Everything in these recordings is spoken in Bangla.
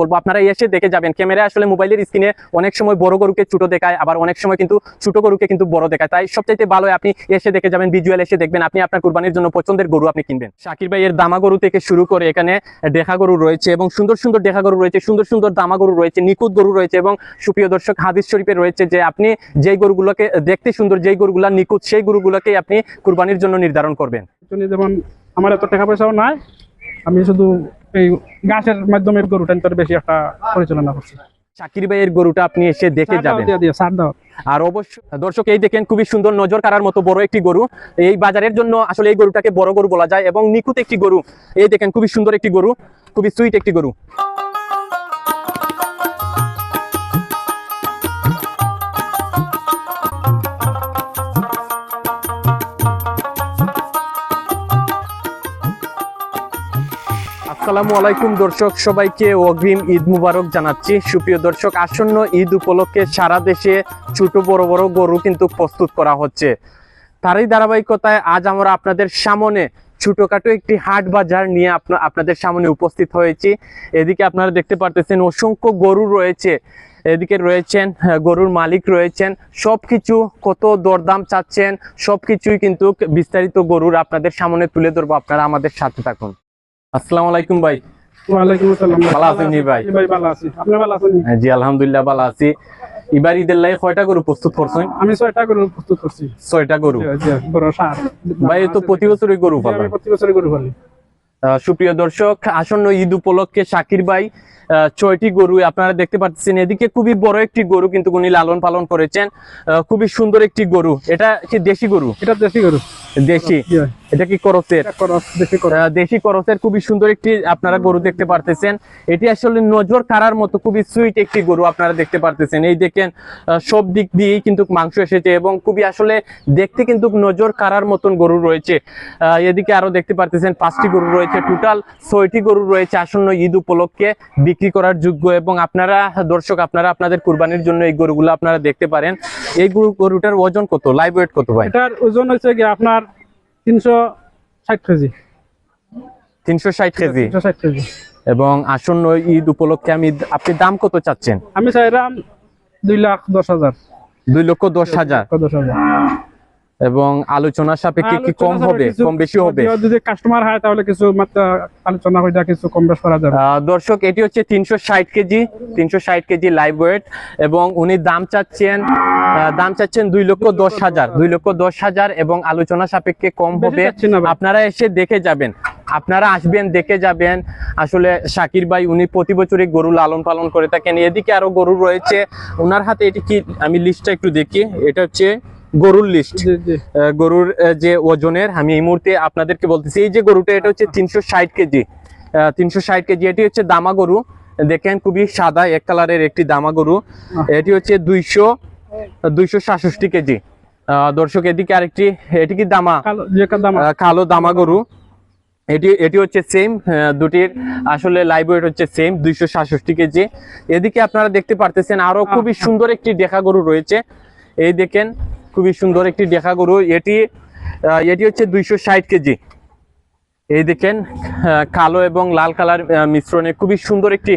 বলবো আপনারা এসে দেখে যাবেন। ক্যামেরা আসলে মোবাইলের স্ক্রিনে অনেক সময় বড় গরুকে ছোট দেখায়, আবার অনেক সময় কিন্তু ছোট গরুকে কিন্তু বড় দেখায়। তাই সবচাইতে ভালো আপনি এসে দেখে যাবেন, ভিজুয়াল এসে দেখবেন, আপনি আপনার কুরবানির জন্য পছন্দের গরু আপনি কিনবেন। শাকির ভাইয়ের দামা গরু থেকে শুরু করে এখানে দেখা গরু রয়েছে এবং সুন্দর সুন্দর দেখা গরু রয়েছে, সুন্দর সুন্দর দামা গরু রয়েছে, নিখুঁত গরু রয়েছে এবং সুপ্রিয় দর্শক হাদিস শরীফে রয়েছে যে আপনি যেই গরুগুলোকে দেখতে সুন্দর, যেই গরুগুলা নিখুঁত, সেই গরুগুলোকেই আপনি কুরবানির জন্য নির্ধারণ করবেন। যেমন আমার এত টাকা পয়সাও নাই, আমি শুধু এই ঘাসের মাধ্যমে গরুটা বেশি একটা পরিচালনা করছি। শাকির ভাইয়ের গরুটা আপনি এসে দেখে যাবেন। আর অবশ্যই দর্শক এই দেখেন খুবই সুন্দর নজর কাড়ার মতো বড় একটি গরু। এই বাজারের জন্য আসলে এই গরুটাকে বড় গরু বলা যায় এবং নিখুঁত একটি গরু। এই দেখেন খুবই সুন্দর একটি গরু, খুবই সুইট একটি গরু। আসসালামু আলাইকুম দর্শক, সবাইকে অগ্রিম ঈদ মুবারক জানাচ্ছি। সুপ্রিয় দর্শক, আসন্ন ঈদ উপলক্ষে সারা দেশে ছোট বড় বড় গরু কিন্তু প্রস্তুত করা হচ্ছে। তারই ধারাবাহিকতায় আজ আমরা আপনাদের সামনে ছোটখাটো একটি হাট বাজার নিয়ে আপনাদের সামনে উপস্থিত হয়েছি। এদিকে আপনারা দেখতে পারতেছেন অসংখ্য গরু রয়েছে, এদিকে রয়েছেন গরুর মালিক রয়েছেন, সবকিছু কত দরদাম চাচ্ছেন সবকিছুই কিন্তু বিস্তারিত গরুর আপনাদের সামনে তুলে ধরবো। আপনারা আমাদের সাথে থাকুন। আসসালামু আলাইকুম ভাই। ওয়ালাইকুম আসসালাম। ভালো আছেন ভাই? ভাই ভালো আছি, আপনি ভালো আছেন? জি আলহামদুলিল্লাহ ভালো আছি। এবার ঈদের লাই কয়টা গরু প্রস্তুত করছেন? আমি 6টা গরু প্রস্তুত করছি। 6টা গরু? বড় সার ভাই তো প্রতি বছরই গরু পালন? আমি প্রতি বছরই গরু পালি। সুপ্রিয় দর্শক, আসন্ন ঈদ উপলক্ষে শাকির ভাই 6টি গরু আপনারা দেখতে পাচ্ছেন। এদিকে খুবই বড় একটি গরু কিন্তু উনি লালন পালন করেছেন, খুবই সুন্দর একটি গরু। এটা কি দেশি গরু? এটা দেশি গরু। দেশি? এটা কি করসের? দেশি করসের খুবই সুন্দর একটি আপনারা গরু দেখতে পারতেছেন। এটি আসলে নজর কাড়ার মতো খুবই সুইট একটি গরু আপনারা দেখতে পারতেছেন। এই দেখেন সব দিক দিয়েই কিন্তু মাংস এসেছে এবং খুবই আসলে দেখতে কিন্তু নজর কাড়ার মতন গরু রয়েছে। এদিকে আরো দেখতে পারতেছেন 5টি গরু রয়েছে, টোটাল 6টি গরু রয়েছে আসন্ন ঈদ উপলক্ষে বিক্রি করার যোগ্য। এবং আপনারা দর্শক আপনারা আপনাদের কুরবানির জন্য এই গরুগুলো আপনারা দেখতে পারেন। এই গরুটার ওজন কত, লাইভ ওয়েট কত ভাই? এটার ওজন হচ্ছে কি আপনার 360 কেজি। 360 কেজি? 360 কেজি। এবং আসন্ন ঈদ উপলক্ষে আপনি দাম কত চাচ্ছেন? আমি চাইলাম 2,10,000। 2,10,000? এবং আলোচনা সাপেক্ষে কি কম হবে, কম বেশি হবে? যদি কাস্টমার হয় তাহলে কিছু মাত্র আলোচনা হইটা কিছু কম বেশ করা যাবে। দর্শক এটি হচ্ছে 360 কেজি, 360 কেজি লাইভ ওয়েট এবং উনি দাম চাচ্ছেন 2,10,000, 2,10,000 এবং আলোচনা সাপেক্ষে কম হবে। আপনারা এসে দেখে যাবেন, আপনারা আসবেন দেখে যাবেন। আসলে শাকির ভাই উনি প্রতি বছরই গরু লালন পালন করে থাকেন। এদিকে আরো গরু রয়েছে ওনার হাতে। এটি কি, আমি লিস্টটা একটু দেখি, এটা হচ্ছে গরুর লিস্ট, গরুর যে ওজনের আমি এই মুহূর্তে আপনাদেরকে বলতেছি। এই যে গরুটা এটা হচ্ছে 360 কেজি, 360 কেজি। এটি হচ্ছে দামা গরু, দেখেন খুবই সাদা এক কালারের একটি দামা গরু। এটি হচ্ছে 266 কেজি। দর্শক এদিকে আরেকটি, এটি কি দামা, কালো দামা গরু। এটি হচ্ছে সেম, দুটির আসলে লাইভ ওয়েট হচ্ছে সেম, 266 কেজি। এদিকে আপনারা দেখতে পারতেছেন আরো খুবই সুন্দর একটি দেখা গরু রয়েছে। এই দেখেন খুবই সুন্দর একটি দেখা গরু, এটি হচ্ছে 260 কেজি। এই দেখেন কালো এবং লাল কালার মিশ্রণে খুবই সুন্দর একটি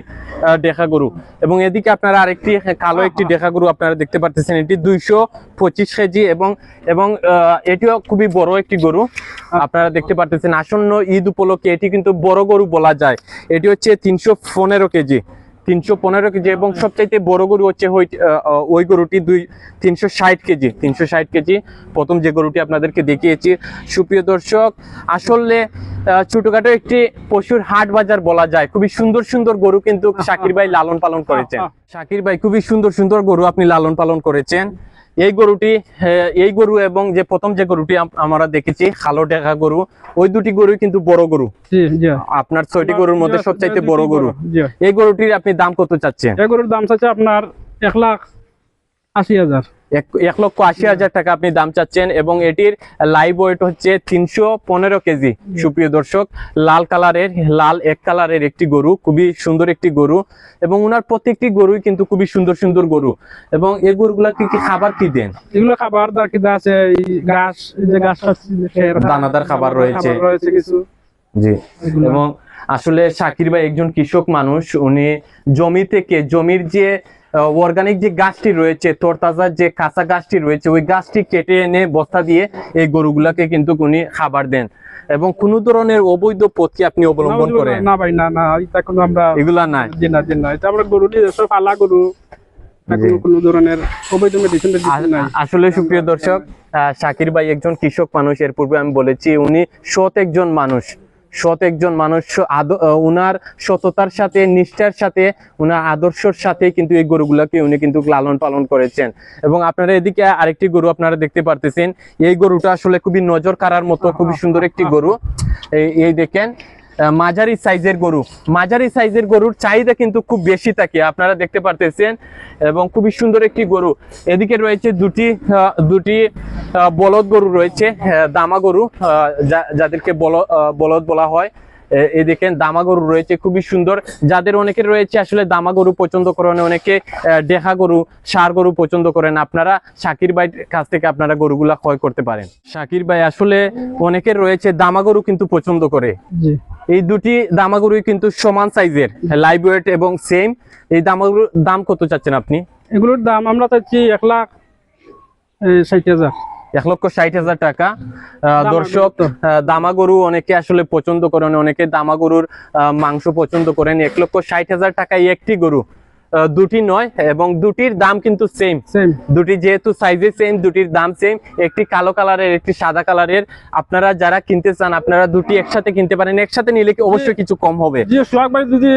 দেখা গরু। এবং এদিকে আপনারা আরেকটি কালো একটি দেখা গরু আপনারা দেখতে পারতেছেন, এটি 225 কেজি এবং এটিও খুবই বড় একটি গরু আপনারা দেখতে পারতেছেন। আসন্ন ঈদ উপলক্ষে এটি কিন্তু বড় গরু বলা যায়। এটি হচ্ছে 315 কেজি, 315 কেজি এবং সবচাইতে বড় গরু হচ্ছে ওই গরুটি 360 কেজি, 360 কেজি প্রথম যে গরুটি আপনাদেরকে দেখিয়েছি। সুপ্রিয় দর্শক, আসলে ছোটখাটো একটি পশুর হাট বাজার বলা যায়। খুবই সুন্দর সুন্দর গরু কিন্তু শাকির ভাই লালন পালন করেছেন। শাকির ভাই খুবই সুন্দর সুন্দর গরু আপনি লালন পালন করেছেন। এই গরু এবং যে প্রথম যে গরুটি আমরা দেখেছি কালো দেখা গরু, ওই দুটি গরু কিন্তু বড় গরু। আপনার 6টি গরুর মধ্যে সবচাইতে বড় গরু। এই গরুটির আপনি দাম কত চাচ্ছেন? এই গরুর দাম চাচ্ছে আপনার 1,80,000। 1,80,000 টাকা আপনি দাম চাচ্ছেন এবং এটির লাইভ ওয়েট হচ্ছে 315 কেজি। সুপ্রিয় দর্শক, লাল এক কালারের একটি গরু, খুবই সুন্দর একটি গরু এবং ওনার প্রত্যেকটি গরুই কিন্তু খুবই সুন্দর সুন্দর গরু। এবং এই গরুগুলা কি খাবার কি দেন? এগুলো খাবার আছে ঘাস, দানাদার খাবার রয়েছে কিছু। জি। এবং আসলে শাকির ভাই একজন কৃষক মানুষ, উনি জমি থেকে জমির যে অর্গানিক যে গাছটি রয়েছে, তরতাজা যে কাঁচা গাছটি রয়েছে, ওই গাছটি কেটে এনে বস্তা দিয়ে এই গরুগুলাকে কিন্তু উনি খাবার দেন। এবং কোন ধরনের অবৈধ পথ কি আপনি অবলম্বন করেন? না ভাই, না না, এটা কোনো আমরা এগুলা নাই। জি না, জি না, এটা আমরা গরু নিজস্ব পালা গরু, এখন কোনো ধরনের অবৈধ মেডিসিন নাই। আসলে সুপ্রিয় দর্শক, শাকির ভাই একজন কৃষক মানুষ, এর পূর্বে আমি বলেছি উনি সৎ একজন মানুষ, উনার সততার সাথে, নিষ্ঠার সাথে, উনার আদর্শের সাথে কিন্তু এই গরুগুলাকে উনি কিন্তু লালন পালন করেছেন। এবং আপনারা এদিকে আরেকটি গরু আপনারা দেখতে পারতেছেন, এই গরুটা আসলে খুবই নজর কাড়ার মতো, খুবই সুন্দর একটি গরু। এই দেখেন, মাঝারি সাইজের গরুর চাহিদা কিন্তু খুব বেশি থাকে, আপনারা দেখতে পারতেছেন। এবং খুবই সুন্দর একটি গরু। এদিকে রয়েছে দুটি বলদ গরু রয়েছে, দামা গরু, যাদেরকে বলদ বলা হয়। এই দেখেন দামা গরু রয়েছে খুবই সুন্দর, যাদের অনেকের রয়েছে আসলে দামা গরু পছন্দ করেন, অনেকে ডেহা গরু, ষাঁড় গরু পছন্দ করেন। আপনারা শাকির ভাইয়ের কাছ থেকে আপনারা গরুগুলা ক্রয় করতে পারেন। শাকির ভাই আসলে অনেকের রয়েছে দামা গরু কিন্তু পছন্দ করে। জি, এই দুটি দামা গরুই কিন্তু সমান সাইজের, লাইভ ওয়েট এবং সেম। এই দামা গরুর দাম কত চাচ্ছেন আপনি? এগুলোর দাম আমরা চাচ্ছি 1,60,000। 1,60,000 টাকা। দর্শক, দামা গরু অনেকে আসলে পছন্দ করেন, অনেকে দামা গরুর মাংস পছন্দ করেন। 1,60,000 টাকায় একটি গরু, দুটি নয়, এবং দুটির দাম কিন্তু সেম। দুটি যেহেতু সাইজে সেম, দুটির দাম সেম। একটি কালো কালারের, একটি সাদা কালারের। আপনারা যারা কিনতে চান আপনারা দুটি একসাথে কিনতে পারেন, একসাথে নিলে কি অবশ্যই কিছু কম হবে। জি, সোহাগ ভাই যদি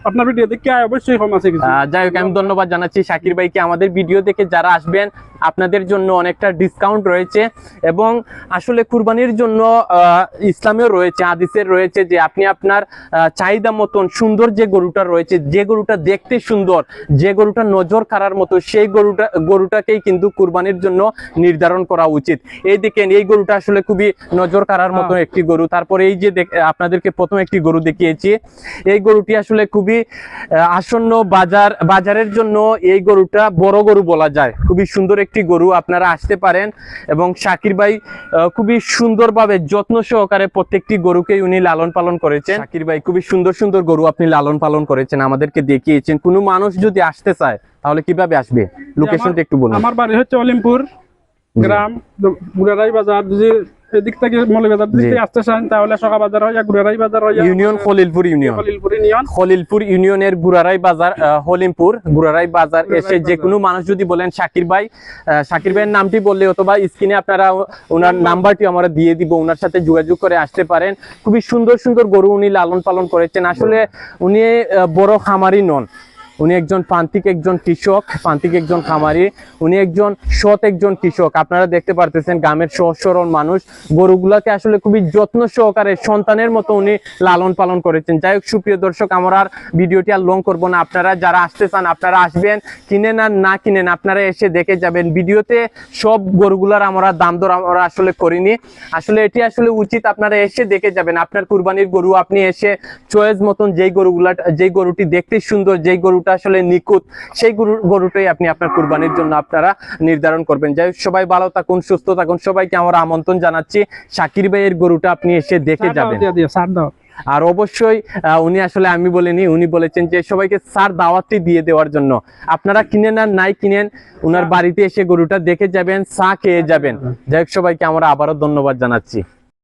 আপনার ভিডিও দেখে অবশ্যই কম আছে কিছু। যাই হোক, আমি ধন্যবাদ জানাচ্ছি শাকির ভাইকে। আমাদের ভিডিও দেখে যারা আসবেন আপনাদের জন্য অনেকটা ডিসকাউন্ট রয়েছে, এবং আসলে কুরবানির জন্য ইসলামেও রয়েছে, হাদিসের রয়েছে যে আপনি আপনার চাহিদা মতন সুন্দর যে গরুটা রয়েছে, যে গরুটা দেখতে সুন্দর, যে গরুটা নজর কাড়ার মতো, সেই গরুটাকেই কিন্তু কুরবানির জন্য নির্ধারণ করা উচিত। এই দেখেন, এই গরুটা আসলে খুবই নজর কাড়ার মতো একটি গরু। তারপরে এই যে আপনাদেরকে প্রথম একটি গরু দেখিয়েছি, এই গরুটি আসলে খুবই আসন্ন বাজারের জন্য এই গরুটা বড় গরু বলা যায়। খুবই সুন্দর একটি গরু, আপনারা আসতে পারেন। এবং শাকির ভাই খুবই সুন্দরভাবে যত্ন সহকারে প্রত্যেকটি গরুকে উনি লালন পালন করেছেন। শাকির ভাই খুবই সুন্দর সুন্দর গরু আপনি লালন পালন করেছেন, আমাদেরকে দেখিয়েছেন। কোনো মানুষ যদি আসতে চায় তাহলে কিভাবে আসবে? লোকেশনটা একটু বলুন। আমার বাড়ি হচ্ছে অলিমপুর গ্রাম, গুড়ারাই বাজার। যদি এদিক থেকে মৌলভীবাজার দিক থেকে আসতে চান তাহলে সকা বাজার হয়, গুড়ারাই বাজার হয়, ইউনিয়ন খলিলপুর ইউনিয়নের গুড়ারাই বাজার, হলিমপুর গুড়ারাই বাজার এসে যে কোনো মানুষ যদি বলেন শাকির ভাইয়ের নামটি বললে, অথবা স্ক্রিনে আপনারা ওনার নাম্বারটি আমরা দিয়ে দিব, ওনার সাথে যোগাযোগ করে আসতে পারেন। খুবই সুন্দর সুন্দর গরু উনি লালন পালন করেছেন। আসলে উনি বড় খামারি নন, উনি একজন প্রান্তিক একজন কৃষক, প্রান্তিক একজন খামারি। উনি একজন সৎ একজন কৃষক। আপনারা দেখতে পারতেছেন গ্রামের সহজ সরল মানুষ, গরুগুলাকে আসলে খুবই যত্ন সহকারে সন্তানের মতো উনি লালন পালন করেছেন। যাই হোক সুপ্রিয় দর্শক, আমরা আর ভিডিওটি আর লং করবো না। আপনারা যারা আসতে চান আপনারা আসবেন, কিনেন আর না কিনেন আপনারা এসে দেখে যাবেন। ভিডিওতে সব গরুগুলার আমরা দাম দর আমরা আসলে করিনি, আসলে এটি আসলে উচিত আপনারা এসে দেখে যাবেন। আপনার কুরবানির গরু আপনি এসে চয়েস মতন যেই গরুটি দেখতে সুন্দর, যেই গরু আসলে নিখুঁত, সেই গরুটাই আপনি আপনার কুরবানির জন্য আপনারা নির্ধারণ করবেন। যাই হোক, সবাই ভালো থাকুন, সুস্থ থাকুন। সবাইকে আমরা আমন্ত্রণ জানাচ্ছি শাকির ভাইয়ের গরুটা আপনি এসে দেখে যাবেন। আর অবশ্যই উনি আসলে আমি বলিনি, উনি বলেছেন যে সবাইকে স্যার দাওয়াতটি দিয়ে দেওয়ার জন্য। আপনারা কিনেন আর নাই কিনেন, উনার বাড়িতে এসে গরুটা দেখে যাবেন, চা খেয়ে যাবেন। যাই হোক, সবাইকে আমরা আবারও ধন্যবাদ জানাচ্ছি।